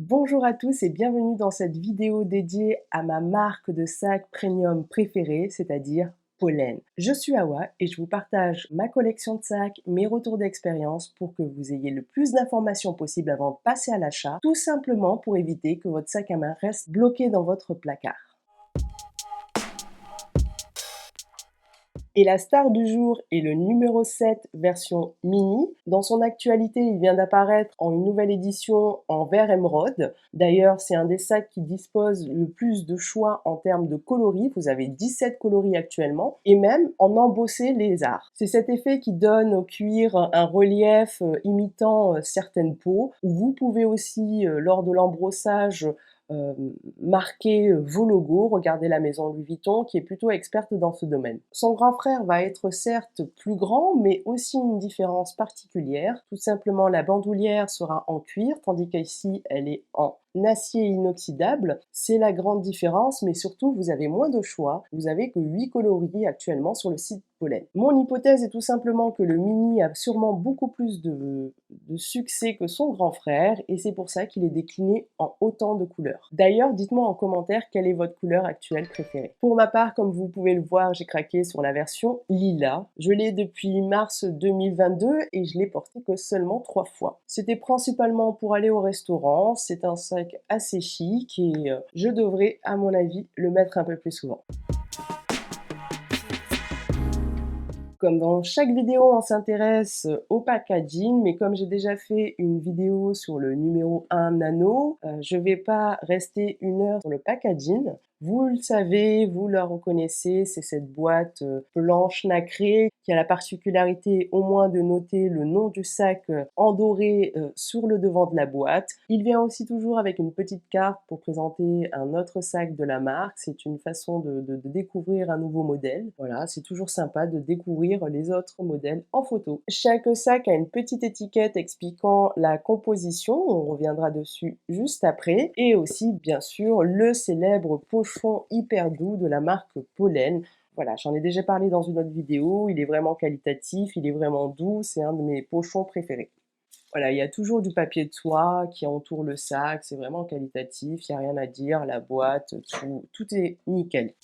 Bonjour à tous et bienvenue dans cette vidéo dédiée à ma marque de sac premium préférée, c'est-à-dire Pollen. Je suis Awa et je vous partage ma collection de sacs, mes retours d'expérience pour que vous ayez le plus d'informations possible avant de passer à l'achat, tout simplement pour éviter que votre sac à main reste bloqué dans votre placard. Et la star du jour est le numéro 7 version mini. Dans son actualité, il vient d'apparaître en une nouvelle édition en vert émeraude. D'ailleurs, c'est un des sacs qui dispose le plus de choix en termes de coloris. Vous avez 17 coloris actuellement et même en embossé lézard. C'est cet effet qui donne au cuir un relief imitant certaines peaux. Vous pouvez aussi, lors de l'embrossage, euh, marquer vos logos. Regardez la maison Louis Vuitton qui est plutôt experte dans ce domaine. Son grand frère va être certes plus grand, mais aussi une différence particulière. Tout simplement, la bandoulière sera en cuir, tandis qu'ici, elle est en acier inoxydable. C'est la grande différence, mais surtout, vous avez moins de choix. Vous avez que 8 coloris actuellement sur le site Pollen. Mon hypothèse est tout simplement que le mini a sûrement beaucoup plus de succès que son grand frère, et c'est pour ça qu'il est décliné en autant de couleurs. D'ailleurs, dites-moi en commentaire quelle est votre couleur actuelle préférée. Pour ma part, comme vous pouvez le voir, j'ai craqué sur la version lilas. Je l'ai depuis mars 2022 et je l'ai porté que seulement 3 fois. C'était principalement pour aller au restaurant. C'est un sac assez chic et je devrais, à mon avis, le mettre un peu plus souvent. Comme dans chaque vidéo, on s'intéresse au packaging, mais comme j'ai déjà fait une vidéo sur le numéro 1 nano, je vais pas rester une heure sur le packaging. Vous le savez, vous la reconnaissez, c'est cette boîte blanche nacrée qui a la particularité au moins de noter le nom du sac en doré sur le devant de la boîte. Il vient aussi toujours avec une petite carte pour présenter un autre sac de la marque. C'est une façon de découvrir un nouveau modèle. Voilà, c'est toujours sympa de découvrir les autres modèles en photo. Chaque sac a une petite étiquette expliquant la composition, on reviendra dessus juste après, et aussi bien sûr le célèbre pochon hyper doux de la marque Pollen. Voilà, j'en ai déjà parlé dans une autre vidéo, il est vraiment qualitatif, il est vraiment doux, c'est un de mes pochons préférés. Voilà, il y a toujours du papier de soie qui entoure le sac, c'est vraiment qualitatif, il n'y a rien à dire, la boîte, tout est nickel.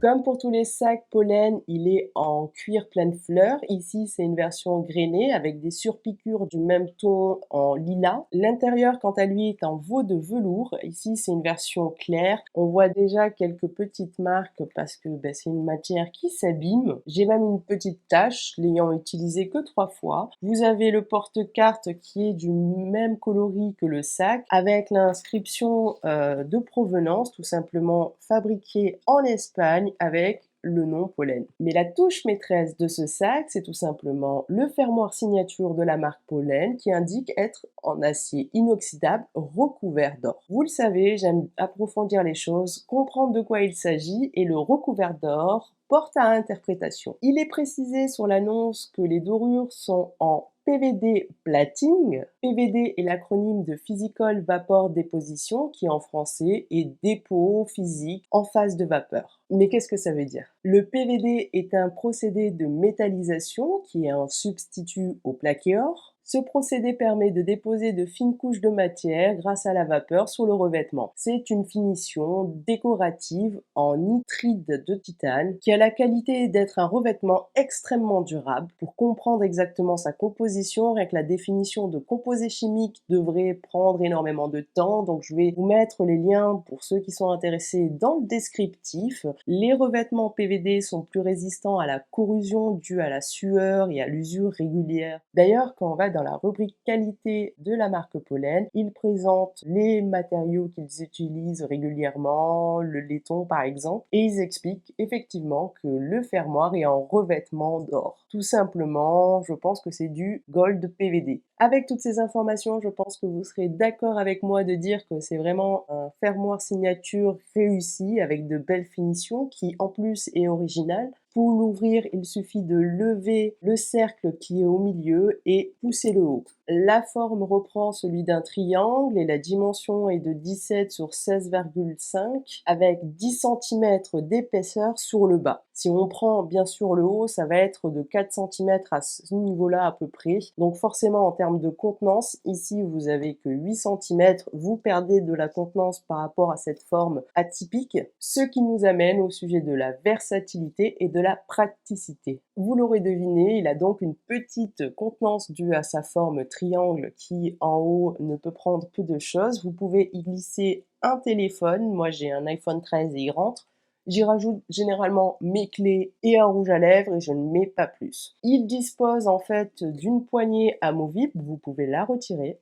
Comme pour tous les sacs Pollen, il est en cuir pleine fleur. Ici, c'est une version grainée avec des surpiqûres du même ton en lilas. L'intérieur, quant à lui, est en veau de velours. Ici, c'est une version claire. On voit déjà quelques petites marques parce que c'est une matière qui s'abîme. J'ai même une petite tache, l'ayant utilisé que 3 fois. Vous avez le porte-carte qui est du même coloris que le sac, avec l'inscription de provenance, tout simplement fabriqué en Espagne, avec le nom Pollen. Mais la touche maîtresse de ce sac, c'est tout simplement le fermoir signature de la marque Pollen qui indique être en acier inoxydable recouvert d'or. Vous le savez, j'aime approfondir les choses, comprendre de quoi il s'agit, et le recouvert d'or porte à interprétation. Il est précisé sur l'annonce que les dorures sont en PVD plating. PVD est l'acronyme de Physical Vapor Deposition qui en français est dépôt physique en phase de vapeur. Mais qu'est-ce que ça veut dire? Le PVD est un procédé de métallisation qui est un substitut au plaqué or. Ce procédé permet de déposer de fines couches de matière grâce à la vapeur sur le revêtement. C'est une finition décorative en nitride de titane qui a la qualité d'être un revêtement extrêmement durable. Pour comprendre exactement sa composition, rien que la définition de composés chimiques devrait prendre énormément de temps, donc je vais vous mettre les liens pour ceux qui sont intéressés dans le descriptif. Les revêtements PVD sont plus résistants à la corrosion due à la sueur et à l'usure régulière. D'ailleurs, quand on va dans la rubrique qualité de la marque Pollen, ils présentent les matériaux qu'ils utilisent régulièrement, le laiton par exemple, et ils expliquent effectivement que le fermoir est en revêtement d'or. Tout simplement, je pense que c'est du Gold PVD. Avec toutes ces informations, je pense que vous serez d'accord avec moi de dire que c'est vraiment un fermoir signature réussi avec de belles finitions qui en plus est original. Pour l'ouvrir, il suffit de lever le cercle qui est au milieu et pousser le haut. La forme reprend celui d'un triangle et la dimension est de 17 sur 16,5 avec 10 centimètres d'épaisseur sur le bas. Si on prend bien sûr le haut, ça va être de 4 centimètres à ce niveau-là à peu près. Donc forcément en termes de contenance, ici vous avez que 8 centimètres, vous perdez de la contenance par rapport à cette forme atypique, ce qui nous amène au sujet de la versatilité et de la praticité. Vous l'aurez deviné, il a donc une petite contenance due à sa forme triangle qui en haut ne peut prendre peu de choses. Vous pouvez y glisser un téléphone, moi j'ai un iPhone 13 et il rentre. J'y rajoute généralement mes clés et un rouge à lèvres et je ne mets pas plus. Il dispose en fait d'une poignée amovible, vous pouvez la retirer.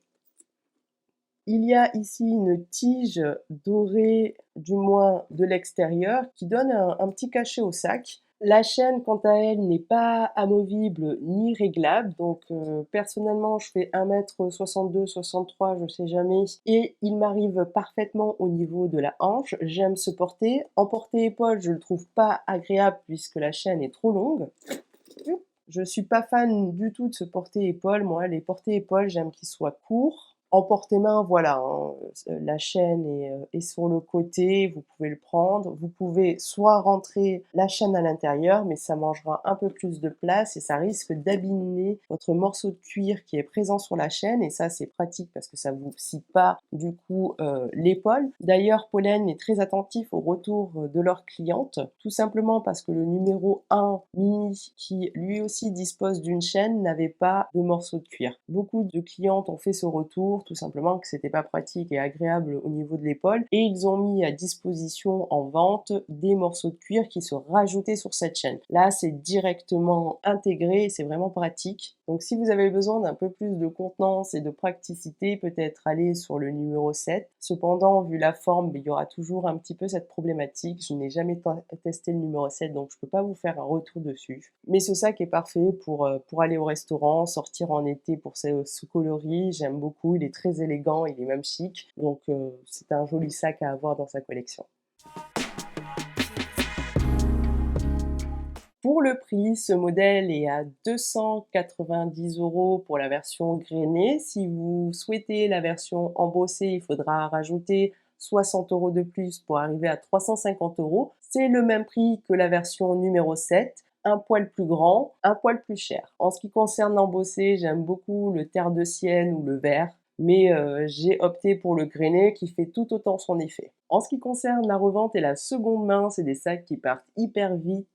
Il y a ici une tige dorée, du moins de l'extérieur, qui donne un petit cachet au sac. La chaîne, quant à elle, n'est pas amovible ni réglable, donc personnellement, je fais 1,62 m, 63, je sais jamais, et il m'arrive parfaitement au niveau de la hanche. J'aime ce porté. En porté-épaule, je le trouve pas agréable puisque la chaîne est trop longue. Je suis pas fan du tout de ce porté-épaule. Moi, les porté-épaules, j'aime qu'ils soient courts. En porte-main, voilà, hein, la chaîne est sur le côté, vous pouvez le prendre. Vous pouvez soit rentrer la chaîne à l'intérieur, mais ça mangera un peu plus de place et ça risque d'abîmer votre morceau de cuir qui est présent sur la chaîne. Et ça, c'est pratique parce que ça vous scie pas du coup l'épaule. D'ailleurs, Pollen est très attentif au retour de leurs clientes, tout simplement parce que le numéro 1 mini, qui lui aussi dispose d'une chaîne, n'avait pas de morceau de cuir. Beaucoup de clientes ont fait ce retour, tout simplement que c'était pas pratique et agréable au niveau de l'épaule, et ils ont mis à disposition en vente des morceaux de cuir qui se rajoutaient sur cette chaîne. Là, c'est directement intégré et c'est vraiment pratique. Donc si vous avez besoin d'un peu plus de contenance et de praticité, peut-être aller sur le numéro 7. Cependant, vu la forme, il y aura toujours un petit peu cette problématique. Je n'ai jamais testé le numéro 7, donc je peux pas vous faire un retour dessus. Mais ce sac est parfait pour aller au restaurant, sortir en été pour ce coloris. J'aime beaucoup, il est très élégant, il est même chic. Donc c'est un joli sac à avoir dans sa collection. Pour le prix, ce modèle est à 290 € pour la version grainée. Si vous souhaitez la version embossée, il faudra rajouter 60 € de plus pour arriver à 350 €. C'est le même prix que la version numéro 7, un poil plus grand, un poil plus cher. En ce qui concerne l'embossé, j'aime beaucoup le terre de sienne ou le vert, mais j'ai opté pour le grainé qui fait tout autant son effet. En ce qui concerne la revente et la seconde main, c'est des sacs qui partent hyper vite.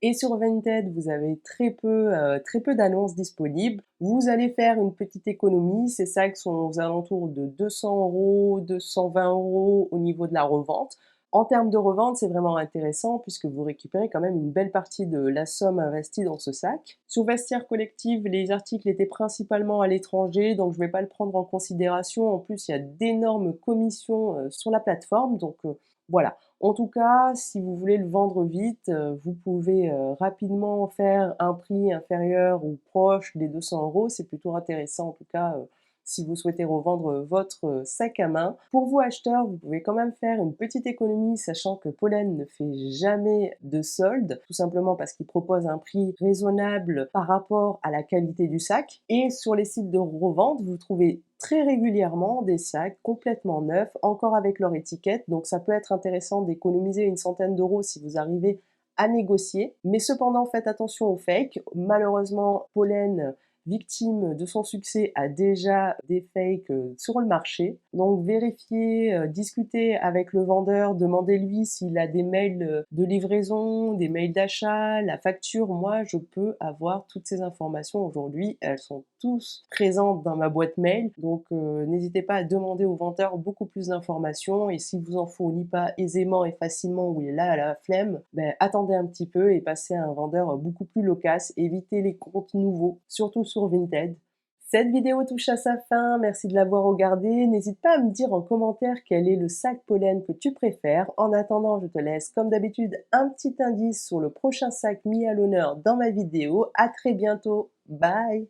Et sur Vinted, vous avez très peu d'annonces disponibles. Vous allez faire une petite économie. Ces sacs sont aux alentours de 200 €, 220 € au niveau de la revente. En termes de revente, c'est vraiment intéressant puisque vous récupérez quand même une belle partie de la somme investie dans ce sac. Sur Vestiaire Collective, les articles étaient principalement à l'étranger, donc je ne vais pas le prendre en considération. En plus, il y a d'énormes commissions sur la plateforme, donc voilà. En tout cas, si vous voulez le vendre vite, vous pouvez rapidement faire un prix inférieur ou proche des 200 €. C'est plutôt intéressant en tout cas si vous souhaitez revendre votre sac à main. Pour vous acheteurs, vous pouvez quand même faire une petite économie, sachant que Pollen ne fait jamais de solde, tout simplement parce qu'il propose un prix raisonnable par rapport à la qualité du sac. Et sur les sites de revente, vous trouvez très régulièrement des sacs complètement neufs, encore avec leur étiquette, donc ça peut être intéressant d'économiser une centaine d'euros si vous arrivez à négocier. Mais cependant, faites attention aux fakes. Malheureusement, Pollen, victime de son succès, a déjà des fakes sur le marché. Donc vérifiez, discutez avec le vendeur, demandez-lui s'il a des mails de livraison, des mails d'achat, la facture. Moi, je peux avoir toutes ces informations aujourd'hui. Elles sont tous présentes dans ma boîte mail. Donc n'hésitez pas à demander au vendeur beaucoup plus d'informations. Et si vous en fournit pas aisément et facilement ou il est là à la flemme, ben, attendez un petit peu et passez à un vendeur beaucoup plus loquace. Évitez les comptes nouveaux, surtout sur Vinted. Cette vidéo touche à sa fin, merci de l'avoir regardée. N'hésite pas à me dire en commentaire quel est le sac Pollen que tu préfères. En attendant, je te laisse comme d'habitude un petit indice sur le prochain sac mis à l'honneur dans ma vidéo. À très bientôt, bye!